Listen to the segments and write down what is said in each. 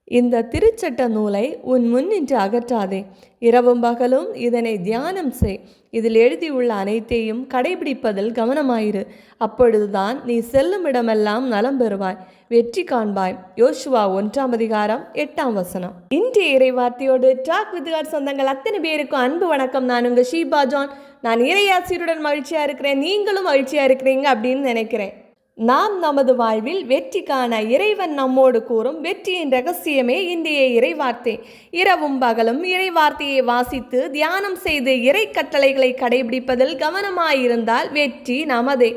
இந்த திருச்சட்ட நூலை உன் முன்னின்று அகற்றாதே. இரவும் பகலும் இதனை தியானம் செய். இதில் எழுதியுள்ள அனைத்தையும் கடைபிடிப்பதில் கவனமாயிரு. அப்பொழுதுதான் நீ செல்லும் இடமெல்லாம் நலம் பெறுவாய், வெற்றி காண்பாய். யோசுவா 1:8. இன்றைய இறைவார்த்தையோடு டாக் வித் காட் சொந்தங்கள் அத்தனை பேருக்கும் அன்பு வணக்கம். நான் உங்கள் ஷீபா ஜான். நான் இறையாசிரியருடன் மகிழ்ச்சியாக இருக்கிறேன், நீங்களும் மகிழ்ச்சியாக இருக்கிறீங்க அப்படின்னு நினைக்கிறேன். நாம் நமது வாழ்வில் வெற்றி காண இறைவன் நம்மோடு கூறும் வெற்றியின் ரகசியமே இன்றைய இறைவார்த்தை. இரவும் பகலும் இறைவார்த்தையை வாசித்து தியானம் செய்து இறை கட்டளைகளை கடைபிடிப்பதில் கவனமாயிருந்தால் வெற்றி நமதே.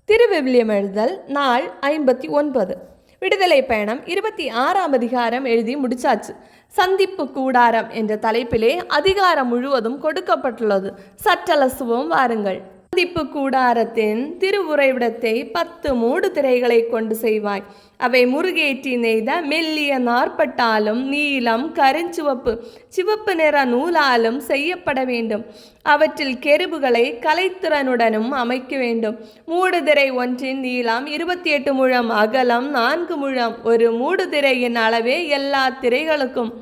திருவிவிலியம் எழுதல் நாள் 59. விடுதலை பயணம் 26ஆம் அதிகாரம் எழுதி முடிச்சாச்சு. சந்திப்பு கூடாரம் என்ற தலைப்பிலே அதிகாரம் முழுவதும் கொடுக்கப்பட்டுள்ளது. சற்றலசுவோம் வாருங்கள். சந்திப்பு கூடாரத்தின் திருவுறைவிடத்தை 10 மூடு திரைகளை கொண்டு செய்வாய். அவை முருகேற்றி நெய்த மெல்லிய நாற்பட்டாலும் நீலம், கருஞ்சிவப்பு, சிவப்பு நிற நூலாலும் செய்யப்பட வேண்டும். அவற்றில் கெருபுகளை கலைத்திறனுடனும் அமைக்க வேண்டும். மூடுதிரை ஒன்றின் நீளம் 28 முழம், அகலம் 4 முழம். ஒரு மூடுதிரையின் அளவே எல்லா திரைகளுக்கும்.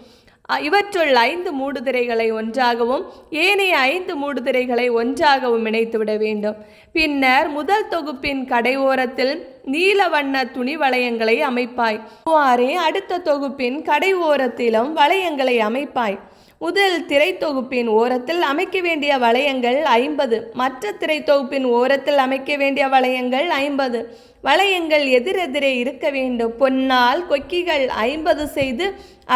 இவற்றுள் 5 மூடுதிரைகளை ஒன்றாகவும் ஏனைய 5 மூடுதிரைகளை ஒன்றாகவும் இணைத்துவிட வேண்டும். பின்னர் முதல் தொகுப்பின் கடையோரத்தில் நீல வண்ண துணி வளையங்களை அமைப்பாய். அவ்வாறே அடுத்த தொகுப்பின் கடை ஓரத்திலும் வளையங்களை அமைப்பாய். முதல் திரை தொகுப்பின் ஓரத்தில் அமைக்க வேண்டிய வளையங்கள் 50, மற்ற திரை தொகுப்பின் ஓரத்தில் அமைக்க வேண்டிய வளையங்கள் 50. வளையங்கள் எதிரெதிரே இருக்க வேண்டும். பொன்னால் கொக்கிகள் 50 செய்து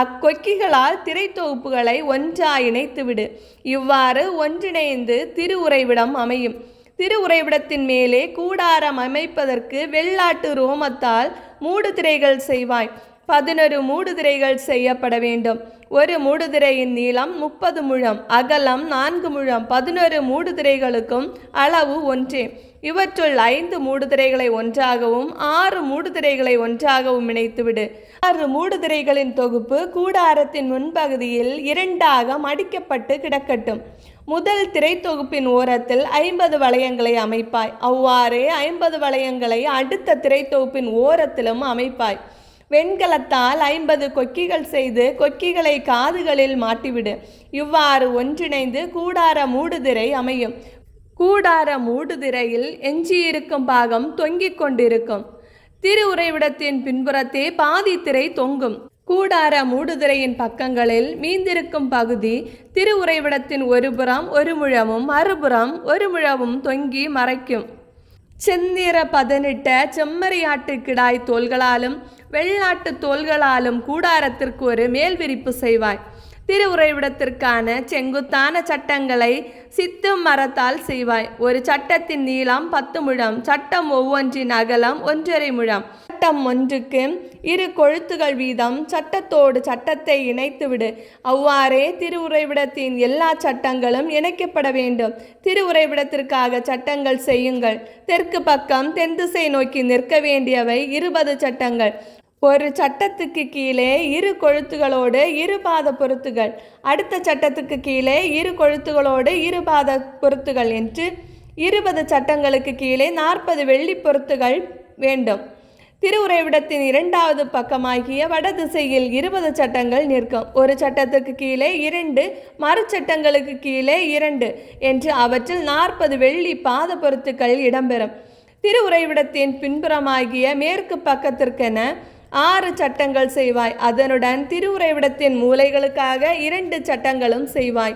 அக்கொக்கிகளால் திரை தொகுப்புகளை ஒன்றாய் இணைத்துவிடு. இவ்வாறு ஒன்றிணைந்து திருவுறைவிடம் அமையும். திருவுறைவிடத்தின் மேலே கூடாரம் அமைப்பதற்கு வெள்ளாட்டு ரோமத்தால் மூடுதிரைகள் செய்வாய். 11 மூடுதிரைகள் செய்யப்பட வேண்டும். ஒரு மூடுதிரையின் நீளம் 30 முழம், அகலம் 4 முழம். 11 மூடுதிரைகளுக்கும் அளவு ஒன்றே. இவற்றுள் 5 மூடுதிரைகளை ஒன்றாகவும் 6 மூடுதிரைகளை ஒன்றாகவும் இணைத்துவிடு. 6 மூடுதிரைகளின் தொகுப்பு கூடாரத்தின் முன்பகுதியில் 2ஆக மடிக்கப்பட்டு கிடக்கட்டும். முதல் திரை தொகுப்பின் ஓரத்தில் 50 வளையங்களை அமைப்பாய். அவ்வாறே 50 வளையங்களை அடுத்த திரை தொகுப்பின் ஓரத்திலும் அமைப்பாய். வெண்கலத்தால் 50 கொக்கிகள் செய்து கொக்கிகளை காதுகளில் மாட்டிவிடு. இவ்வாறு ஒன்றிணைந்து கூடார மூடுதிரை அமையும். கூடார மூடுதிரையில் எஞ்சியிருக்கும் பாகம் தொங்கிக் கொண்டிருக்கும். திருவுறைவிடத்தின் பின்புறத்தே பாதி திரை தொங்கும். கூடார மூடுதிரையின் பக்கங்களில் மீந்திருக்கும் பகுதி திருவுறைவிடத்தின் ஒரு புறம் 1 முழமும் மறுபுறம் 1 முழமும் தொங்கி மறைக்கும். செந்நிற பதனிட்ட செம்மறியாட்டு கிடாய் தோள்களாலும் வெள்ளாட்டு தோள்களாலும் கூடாரத்திற்கு ஒரு மேல் விரிப்பு செய்வாய். திருவுறைவிடத்திற்கான செங்குத்தான சட்டங்களை சித்தும் மரத்தால் செய்வாய். ஒரு சட்டத்தின் நீளம் 10 முழம், சட்டம் ஒவ்வொன்றின் அகலம் 1.5 முழம். சட்டம் ஒன்றுக்கு 2 கொழுத்துகள் வீதம் சட்டத்தோடு சட்டத்தை இணைத்துவிடு. அவ்வாறே திருவுறைவிடத்தின் எல்லா சட்டங்களும் இணைக்கப்பட வேண்டும். திருவுறைவிடத்திற்காக சட்டங்கள் செய்யுங்கள். தெற்கு பக்கம் தென் திசை நோக்கி நிற்க வேண்டியவை 20 சட்டங்கள். ஒரு சட்டத்துக்கு கீழே 2 கொழுத்துகளோடு 2 பாத பொருத்துகள், அடுத்த சட்டத்துக்கு கீழே 2 கொழுத்துகளோடு 2 பாத பொருத்துகள் என்று 20 சட்டங்களுக்கு கீழே 40 வெள்ளி பொருத்துகள் வேண்டும். திருவுறைவிடத்தின் 2வது பக்கமாகிய வடதிசையில் 20 சட்டங்கள் நிற்கும். ஒரு சட்டத்துக்கு கீழே 2, மறு சட்டங்களுக்கு கீழே 2 என்று அவற்றில் 40 வெள்ளி பாத பொருத்துக்கள் இடம்பெறும். திருவுறைவிடத்தின் பின்புறமாகிய மேற்கு பக்கத்திற்கென 6 சட்டங்கள் செய்வாய். அதனுடன் திருவுறைவிடத்தின் மூலைகளுக்காக 2 சட்டங்களும் செய்வாய்.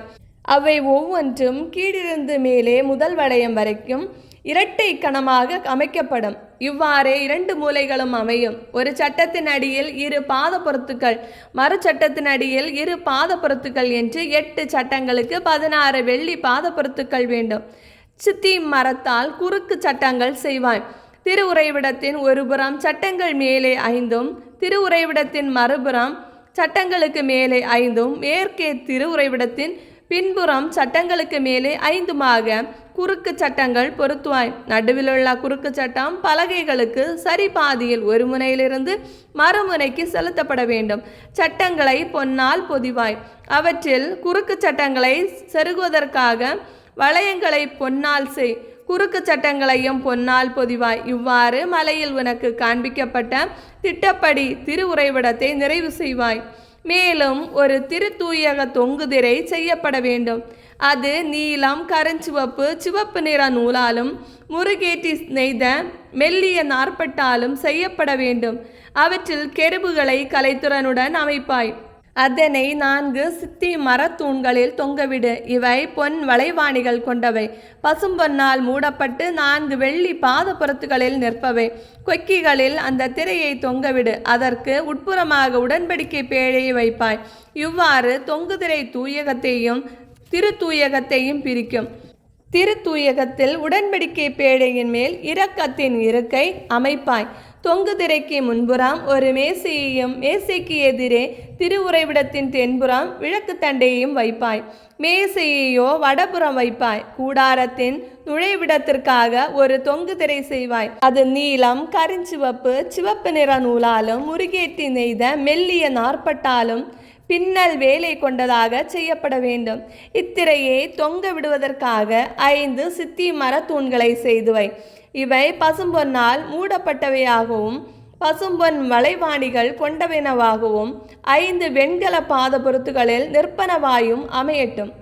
அவை ஒவ்வொன்றும் கீழிருந்து மேலே முதல் வளையம் வரைக்கும் இரட்டை கணமாக அமைக்கப்படும். இவ்வாறே 2 மூலைகளும் அமையும். ஒரு சட்டத்தின் அடியில் 2 பாத பொருத்துக்கள், மறு சட்டத்தின் அடியில் 2 பாத பொருத்துக்கள் என்று 8 சட்டங்களுக்கு 16 வெள்ளி பாத பொருத்துக்கள் வேண்டும். சித்தி மரத்தால் குறுக்கு சட்டங்கள் செய்வாய். திருவுறைவிடத்தின் ஒரு புறம் சட்டங்கள் மேலே 5, திருவுறைவிடத்தின் மறுபுறம் சட்டங்களுக்கு மேலே 5, மேற்கே திருவுறைவிடத்தின் பின்புறம் சட்டங்களுக்கு மேலே 5மாக குறுக்கு சட்டங்கள் பொருத்துவாய். நடுவிலுள்ள குறுக்கு சட்டம் பலகைகளுக்கு சரி பாதியில் ஒரு முனையிலிருந்து மறுமுனைக்கு செலுத்தப்பட வேண்டும். சட்டங்களை பொன்னால் பொதிவாய். அவற்றில் குறுக்கு சட்டங்களை செருகுவதற்காக வளையங்களை பொன்னால் செய். குறுக்கு சட்டங்களையும் பொன்னால் பொதிவாய். இவ்வாறு மலையில் உனக்கு காண்பிக்கப்பட்ட திட்டப்படி திரு உறைவிடத்தை நிறைவு செய்வாய். மேலும் ஒரு திருத்தூயக தொங்குதிரை செய்யப்பட வேண்டும். அது நீலம், கருஞ்சிவப்பு, சிவப்பு நிற நூலாலும் முருகேற்றி நெய்த மெல்லிய நாற்பட்டாலும் செய்யப்பட வேண்டும். அவற்றில் கெருபுகளை கலைத்துறனுடன் அமைப்பாய். அதனை 4 சித்தி மரத்தூண்களில் தொங்கவிடு. இவை பொன் வளைவாணிகள் கொண்டவை, பசும்பொன்னால் மூடப்பட்டு 4 வெள்ளி பாதப்புறத்துகளில் நிற்பவை. கொக்கிகளில் அந்த திரையை தொங்கவிடு. அதற்கு உட்புறமாக உடன்படிக்கை பேழையை வைப்பாய். இவ்வாறு தொங்குதிரை தூயகத்தையும் திருத்தூயகத்தையும் பிரிக்கும். திருத்தூயகத்தில் உடன்படிக்கை பேழையின் மேல் இரக்கத்தின் இருக்கை அமைப்பாய். தொங்கு திரைக்கு முன்புறம் ஒரு மேசையையும் மேசைக்கு எதிரே திருவுறைவிடத்தின் தென்புறம் விளக்கு தண்டையையும் வைப்பாய். மேசையையோ வடபுறம் வைப்பாய். கூடாரத்தின் நுழைவிடத்திற்காக ஒரு தொங்கு திரை செய்வாய். அது நீலம், கருஞ்சிவப்பு, சிவப்பு நிற நூலாலும் முருகேற்றி நெய்த மெல்லிய நாற்பட்டாலும் பின்னல் வேலை கொண்டதாக செய்யப்பட வேண்டும். இத்திரையை தொங்க விடுவதற்காக 5 சித்தி மரத்தூண்களை செய்துவை. இவை பசும்பொன்னால் மூடப்பட்டவையாகவும் பசும்பொன் வளைவாணிகள் கொண்டவனவாகவும் 5 வெண்கல பாத பொருத்துகளில் நிற்பனவாயும் அமையட்டும்.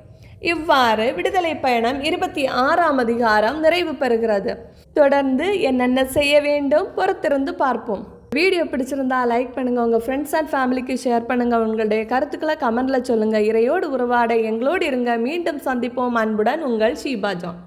இவ்வாறு விடுதலை பயணம் 26ஆம் அதிகாரம் நிறைவு பெறுகிறது. தொடர்ந்து என்னென்ன செய்ய வேண்டும் பொறுத்திருந்து பார்ப்போம். வீடியோ பிடிச்சிருந்தா லைக் பண்ணுங்கள், உங்கள் ஃப்ரெண்ட்ஸ் அண்ட் ஃபேமிலிக்கு ஷேர் பண்ணுங்கள், உங்களுடைய கருத்துக்களை கமெண்டில் சொல்லுங்கள். இறையோடு உறவாட எங்களோடு இருங்க. மீண்டும் சந்திப்போம். அன்புடன் உங்கள் ஷீபா ஜான்.